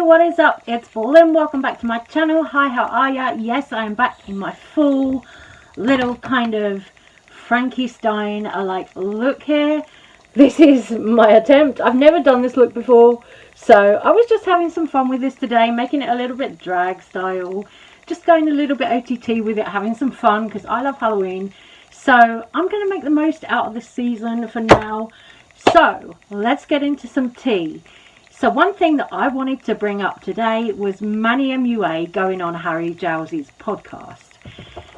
what is up? It's Lynn. Welcome back to my channel. Hi, how are ya? Yes, I am back in my full little kind of Frankenstein like look here. This is my attempt. I've never done this look before, so I was just having some fun with this today, making it a little bit drag style, just going a little bit OTT with it, having some fun because I love Halloween. So I'm going to make the most out of this season for now. So let's get into some tea. So one thing that I wanted to bring up today was Manny MUA going on Harry Jowsey's podcast.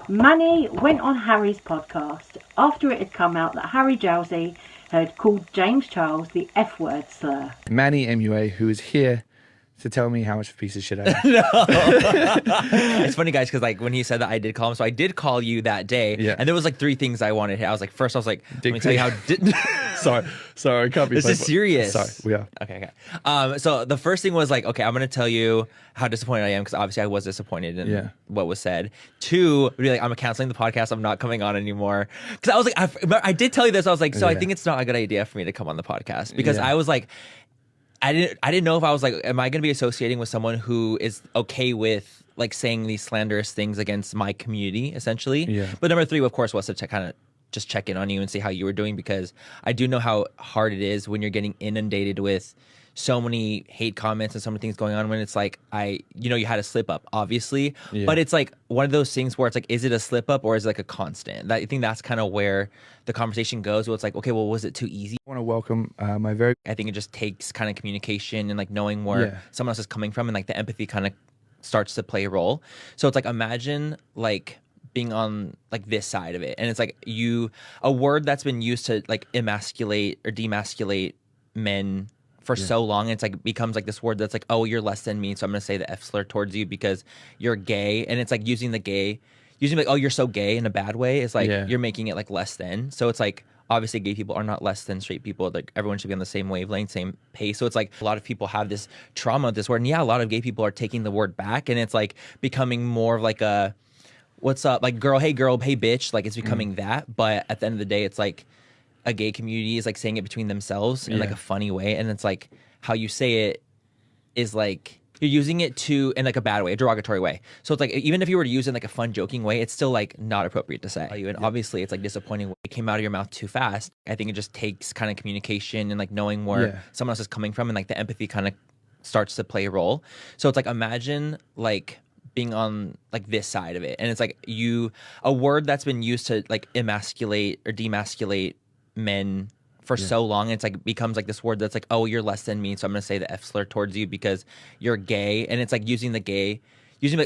Manny went on Harry's podcast after it had come out that Harry Jowsey had called James Charles the F-word slur. Manny MUA, who is here to tell me how much of a piece of shit I am. It's funny, guys, because like when he said that, I did call him. So I did call you that day, and there was like three things I wanted. I was like, first, I was like, let me tell you how. Sorry, can't be. This is serious. Sorry, we are. Okay. So the first thing was like, okay, I'm gonna tell you how disappointed I am because obviously I was disappointed in what was said. Two, be like, I'm canceling the podcast. I'm not coming on anymore because I was like, I did tell you this. I was like, so I think it's not a good idea for me to come on the podcast because I was like. I didn't know if I was like, am I going to be associating with someone who is okay with like saying these slanderous things against my community, essentially? Yeah. But number three, of course, was to kind of just check in on you and see how you were doing because I do know how hard it is when you're getting inundated with so many hate comments and so many things going on when it's like, you had a slip up, obviously, but it's like one of those things where it's like, is it a slip up or is it like a constant? I think that's kind of where the conversation goes. Where it's like, okay, well, was it too easy? I want to welcome I think it just takes kind of communication and like knowing where someone else is coming from and like the empathy kind of starts to play a role. So it's like, imagine like being on like this side of it. And it's like a word that's been used to like emasculate or demasculate men for so long, it's like becomes like this word that's like, oh, you're less than me, so I'm gonna say the F slur towards you because you're gay, and it's like using like, oh, you're so gay in a bad way. It's like you're making it like less than. So it's like obviously gay people are not less than straight people. Like everyone should be on the same wavelength, same pace. So it's like a lot of people have this trauma with this word, and a lot of gay people are taking the word back, and it's like becoming more of like a what's up, like girl, hey bitch, like it's becoming that. But at the end of the day, it's like a gay community is like saying it between themselves in like a funny way, and it's like how you say it is like you're using it in like a bad way, a derogatory way. So it's like even if you were to use it in like a fun, joking way, it's still like not appropriate to say. And obviously, it's like disappointing when it came out of your mouth too fast. I think it just takes kind of communication and like knowing where someone else is coming from, and like the empathy kind of starts to play a role. So it's like imagine like being on like this side of it, and it's like a word that's been used to like emasculate or demasculate men for so long, it's like becomes like this word that's like, oh, you're less than me, so I'm gonna say the F slur towards you because you're gay, and it's like using like,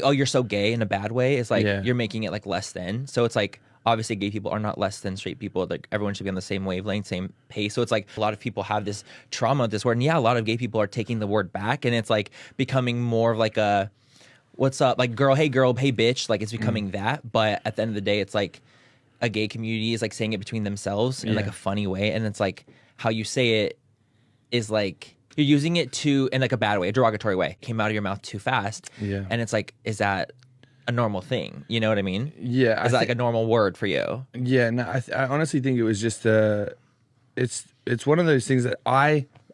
oh, you're so gay in a bad way. It's like you're making it like less than. So it's like obviously gay people are not less than straight people. Like everyone should be on the same wavelength, same pace. So it's like a lot of people have this trauma with this word, and a lot of gay people are taking the word back, and it's like becoming more of like a what's up, like girl, hey bitch, like it's becoming that. But at the end of the day, it's like a gay community is like saying it between themselves in like a funny way, and it's like how you say it is like you're using it in like a bad way, a derogatory way. It came out of your mouth too fast, and it's like, is that a normal thing? You know what I mean? Yeah. Is that like a normal word for you? Yeah, no, I honestly think it was just it's one of those things that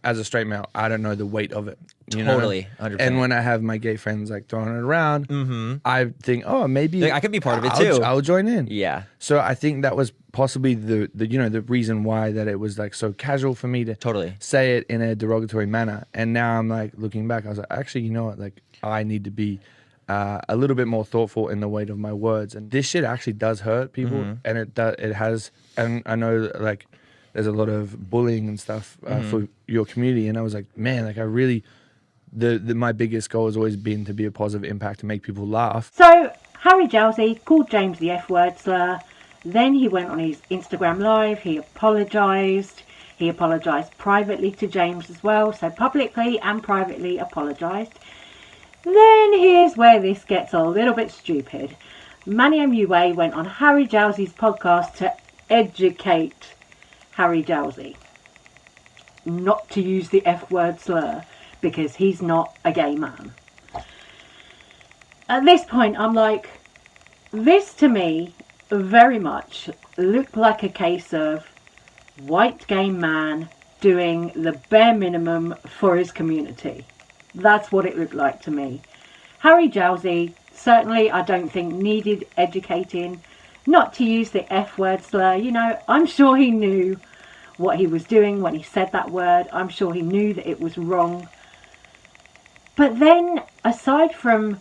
as a straight male, I don't know the weight of it. Totally, 100%. And when I have my gay friends like throwing it around, I think, oh, maybe like, I could be part of it too. I'll join in. Yeah. So I think that was possibly the reason why that it was like so casual for me to say it in a derogatory manner. And now I'm like looking back, I was like, actually, you know what? Like I need to be a little bit more thoughtful in the weight of my words. And this shit actually does hurt people, and it has. And I know like there's a lot of bullying and stuff for your community, and I was like, man, like I really, my biggest goal has always been to be a positive impact to make people laugh. So Harry Jowsey called James the F-word slur. Then he went on his Instagram live. He apologized. He apologized privately to James as well. So publicly and privately apologized. Then here's where this gets a little bit stupid. Manny MUA went on Harry Jowsey's podcast to educate Harry Jowsey not to use the F-word slur because he's not a gay man. At this point, I'm like, this to me very much looked like a case of white gay man doing the bare minimum for his community. That's what it looked like to me. Harry Jowsey, certainly I don't think needed educating, not to use the F word slur. You know, I'm sure he knew what he was doing when he said that word. I'm sure he knew that it was wrong. But then, aside from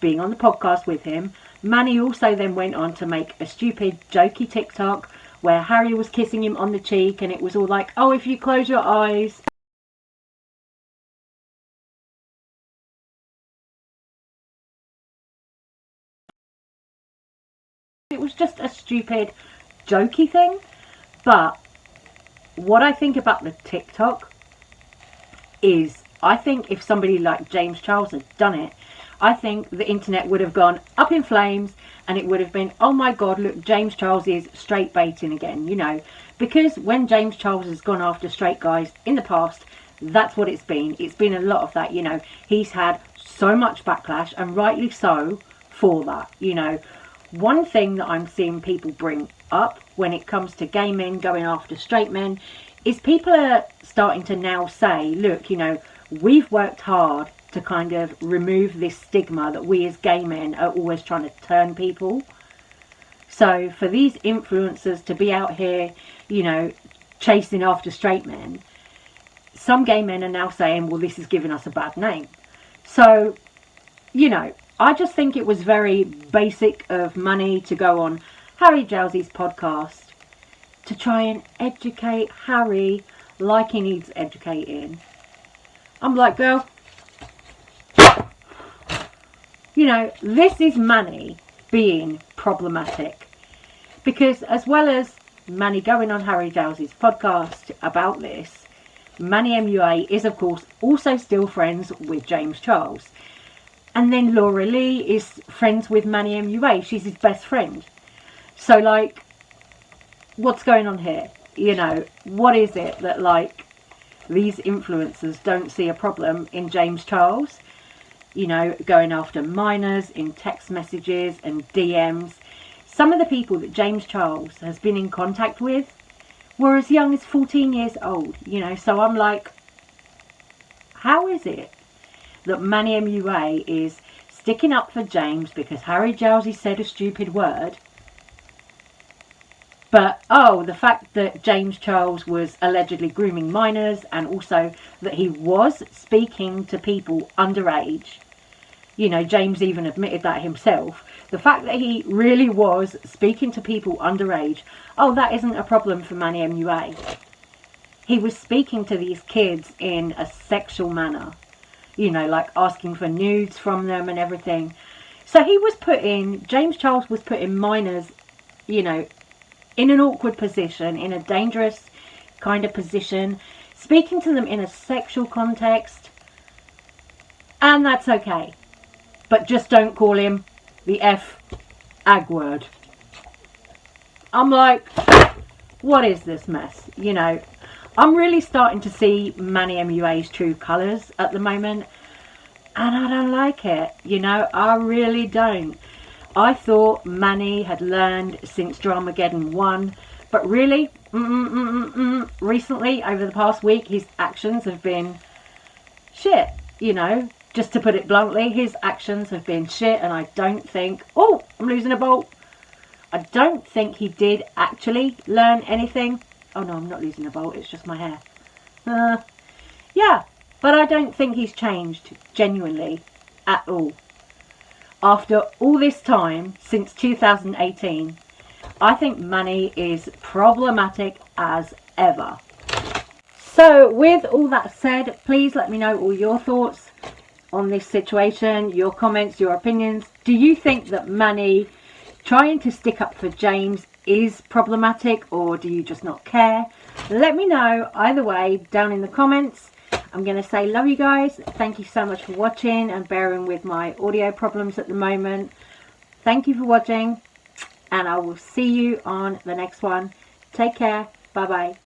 being on the podcast with him, Manny also then went on to make a stupid, jokey TikTok where Harry was kissing him on the cheek and it was all like, oh, if you close your eyes. It was just a stupid, jokey thing. But what I think about the TikTok is, I think if somebody like James Charles had done it, I think the internet would have gone up in flames and it would have been, oh my God, look, James Charles is straight baiting again, you know. Because when James Charles has gone after straight guys in the past, that's what it's been. It's been a lot of that, you know. He's had so much backlash, and rightly so, for that, you know. One thing that I'm seeing people bring up when it comes to gay men going after straight men is people are starting to now say, look, you know, we've worked hard to kind of remove this stigma that we as gay men are always trying to turn people. So for these influencers to be out here, you know, chasing after straight men, some gay men are now saying, well, this is giving us a bad name. So, you know, I just think it was very basic of Manny to go on Harry Jowsey's podcast to try and educate Harry like he needs educating. I'm like, girl, you know, this is Manny being problematic. Because as well as Manny going on Harry Jowsey's podcast about this, Manny MUA is, of course, also still friends with James Charles. And then Laura Lee is friends with Manny MUA. She's his best friend. So, like, what's going on here? You know, what is it that, like, these influencers don't see a problem in James Charles? You know, going after minors in text messages and DMs. Some of the people that James Charles has been in contact with were as young as 14 years old, you know. So I'm like, how is it that Manny MUA is sticking up for James because Harry Jowsey said a stupid word? But, oh, the fact that James Charles was allegedly grooming minors, and also that he was speaking to people underage, you know, James even admitted that himself. The fact that he really was speaking to people underage, oh, that isn't a problem for Manny MUA. He was speaking to these kids in a sexual manner, you know, like asking for nudes from them and everything. So he was James Charles was putting minors, you know, in an awkward position, in a dangerous kind of position, speaking to them in a sexual context, and that's okay. But just don't call him the F-ag word. I'm like, what is this mess? You know, I'm really starting to see Manny MUA's true colours at the moment, and I don't like it. You know, I really don't. I thought Manny had learned since Dramageddon 1, but really, recently, over the past week, his actions have been shit, you know. Just to put it bluntly, his actions have been shit, and I don't think, oh, I'm losing a bolt. I don't think he did actually learn anything. Oh no, I'm not losing a bolt, it's just my hair. Yeah, but I don't think he's changed genuinely at all. After all this time, since 2018, I think Manny is problematic as ever. So, with all that said, please let me know all your thoughts on this situation, your comments, your opinions. Do you think that Manny trying to stick up for James is problematic, or do you just not care? Let me know either way down in the comments. I'm going to say love you guys. Thank you so much for watching and bearing with my audio problems at the moment. Thank you for watching, and I will see you on the next one. Take care. Bye bye.